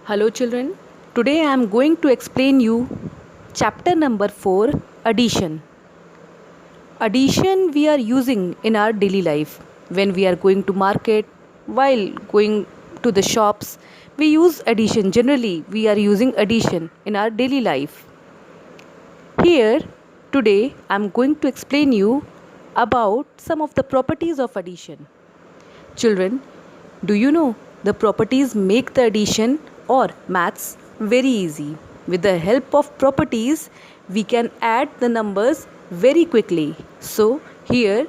Hello children, today I am going to explain you chapter number 4 addition. Addition we are using in our daily life when we are going to market, while going to the shops we use addition. Generally we are using addition in our daily life. Here today I am going to explain you about some of the properties of addition. Children, do you know the properties make the addition or maths very easy? With the help of properties, we can add the numbers very quickly. So, here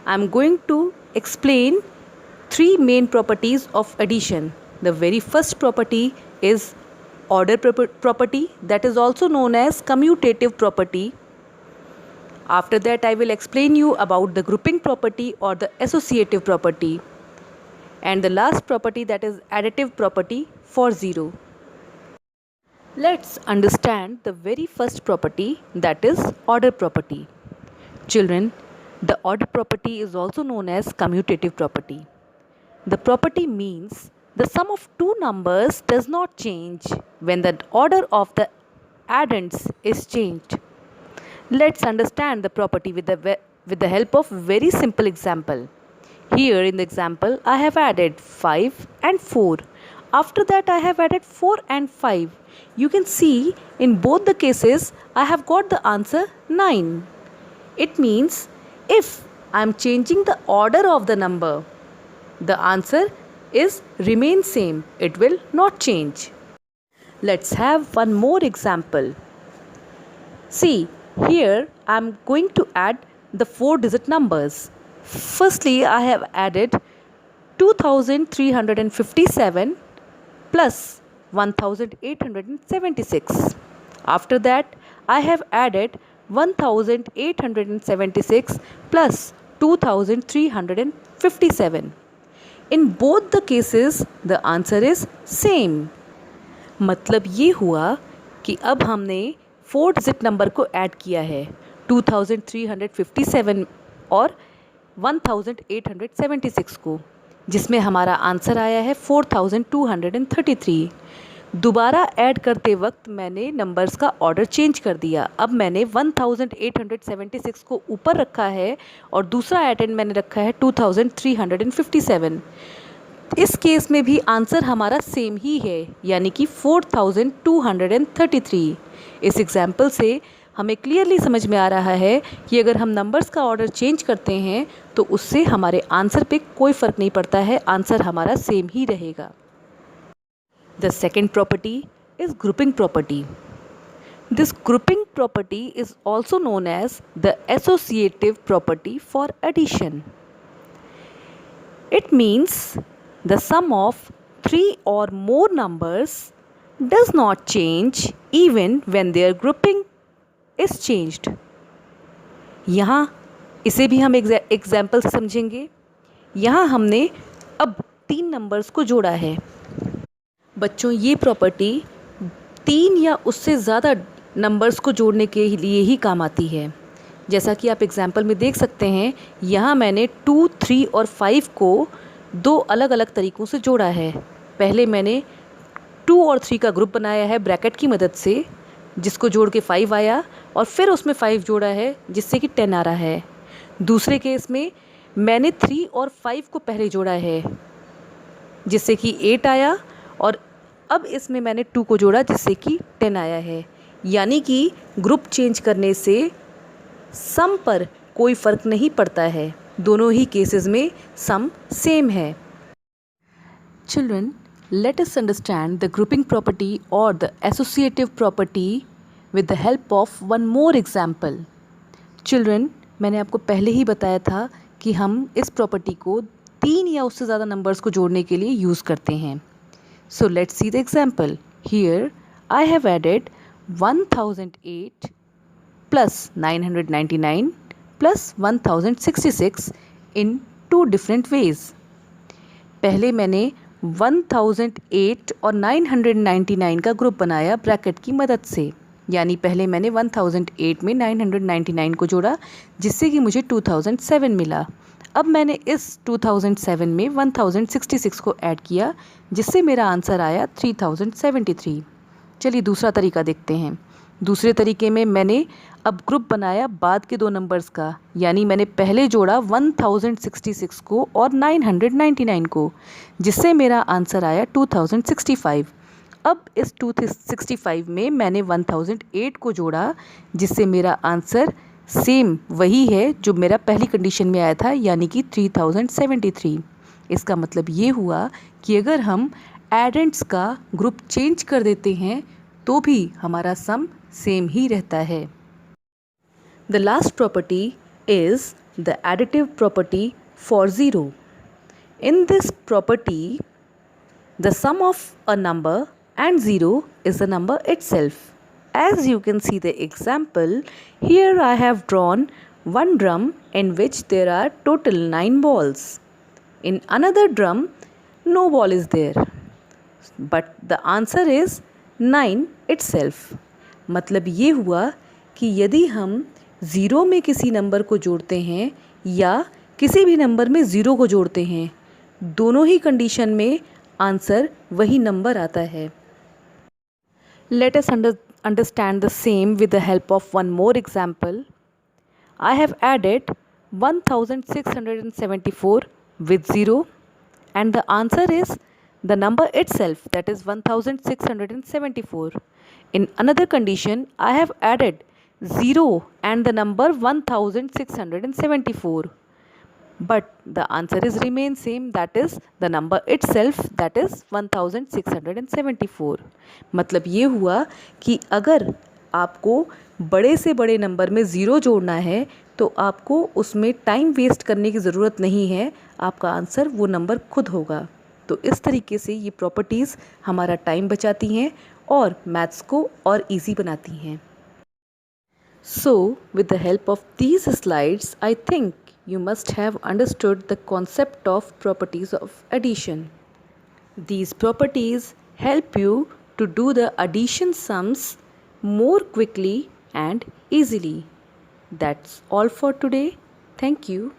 I am going to explain three main properties of addition. The very first property is order property, that is also known as commutative property. After that, I will explain you about the grouping property or the associative property. And the last property, that is additive property for 0. Let's understand the very first property, that is order property. Children, the order property is also known as commutative property. The property means the sum of two numbers does not change when the order of the addends is changed. Let's understand the property with the help of very simple example. Here in the example, I have added 5 and 4. After that, I have added 4 and 5. You can see in both the cases, I have got the answer 9. It means if I am changing the order of the number, the answer is remain same. It will not change. Let's have one more example. See, here I am going to add the 4-digit numbers. Firstly, I have added 2357 plus 1876. After that, I have added 1876 plus 2357. In both the cases, the answer is same. मतलब ये हुआ कि अब हमने 4-digit number को add किया है 2357 और 1876 को, जिसमें हमारा आंसर आया है 4233. दोबारा ऐड करते वक्त मैंने नंबर्स का ऑर्डर चेंज कर दिया. अब मैंने 1876 को ऊपर रखा है और दूसरा एडेंड मैंने रखा है 2357. इस केस में भी आंसर हमारा सेम ही है, यानी कि 4233. इस एग्जाम्पल से हमें क्लियरली समझ में आ रहा है कि अगर हम नंबर्स का ऑर्डर चेंज करते हैं तो उससे हमारे आंसर पे कोई फ़र्क नहीं पड़ता है, आंसर हमारा सेम ही रहेगा. The second property is grouping property. This grouping property is also known as the associative property for addition. It means the sum of 3 or more numbers does not change even when their grouping is changed. यहाँ इसे भी हम example से समझेंगे. यहाँ हमने अब 3 numbers को जोड़ा है. बच्चों, ये प्रॉपर्टी 3 या उससे ज़्यादा नंबर्स को जोड़ने के लिए ही काम आती है. जैसा कि आप एग्जाम्पल में देख सकते हैं, यहाँ मैंने 2, 3 और 5 को 2 अलग अलग तरीक़ों से जोड़ा है. पहले मैंने 2 और 3 का ग्रुप बनाया है ब्रैकेट की मदद से, जिसको जोड़ के 5 आया, और फिर उसमें 5 जोड़ा है जिससे कि 10 आ रहा है. दूसरे केस में मैंने 3 और 5 को पहले जोड़ा है जिससे कि 8 आया, और अब इसमें मैंने 2 को जोड़ा जिससे कि 10 आया है. यानी कि ग्रुप चेंज करने से सम पर कोई फ़र्क नहीं पड़ता है. दोनों ही केसेस में सम सेम है. Children, let us understand the grouping property or the associative property with the help of one more example. Children, मैंने आपको पहले ही बताया था कि हम इस प्रॉपर्टी को 3 या उससे ज़्यादा नंबर्स को जोड़ने के लिए यूज़ करते हैं. So let's see the example. Here I have added 1008 plus 999 plus 1066 in 2 different ways. पहले मैंने 1008 और 999 का ग्रुप बनाया ब्रैकेट की मदद से. यानी पहले मैंने 1008 में 999 को जोड़ा जिससे कि मुझे 2007 मिला. अब मैंने इस 2007 में 1066 को ऐड किया, जिससे मेरा आंसर आया 3073। चलिए दूसरा तरीका देखते हैं। दूसरे तरीके में मैंने अब ग्रुप बनाया बाद के दो नंबर्स का, यानी मैंने पहले जोड़ा 1066 को और 999 को, जिससे मेरा आंसर आया 2065। अब इस 265 में मैंने 1008 को जोड़ा, जिससे मेरा आंसर सेम वही है जो मेरा पहली कंडीशन में आया था, यानी कि 3073। इसका मतलब ये हुआ कि अगर हम एडेंट्स का ग्रुप चेंज कर देते हैं तो भी हमारा सम सेम ही रहता है। The last property is the additive property for zero. In this property the sum of a number and 0 is the number itself. As you can see the example, here I have drawn one drum in which there are total 9 balls. In another drum, no ball is there. But the answer is 9 itself. मतलब ये हुआ कि यदि हम 0 में किसी number को जोड़ते हैं या किसी भी नंबर में 0 को जोड़ते हैं, दोनों ही कंडीशन में आंसर वही नंबर आता है। Let us understand the same with the help of one more example. I have added 1674 with 0 and the answer is the number itself, that is 1674. In another condition, I have added 0 and the number 1674. But the answer is remain same, that is the number itself, that is 1674. मतलब ये हुआ कि अगर आपको बड़े से बड़े number में ज़ीरो जोड़ना है तो आपको उसमें टाइम वेस्ट करने की ज़रूरत नहीं है, आपका आंसर वो नंबर खुद होगा। तो इस तरीके से ये प्रॉपर्टीज़ हमारा टाइम बचाती हैं और मैथ्स को और इजी बनाती हैं। So with the help of these slides, I think you must have understood the concept of properties of addition. These properties help you to do the addition sums more quickly and easily. That's all for today. Thank you.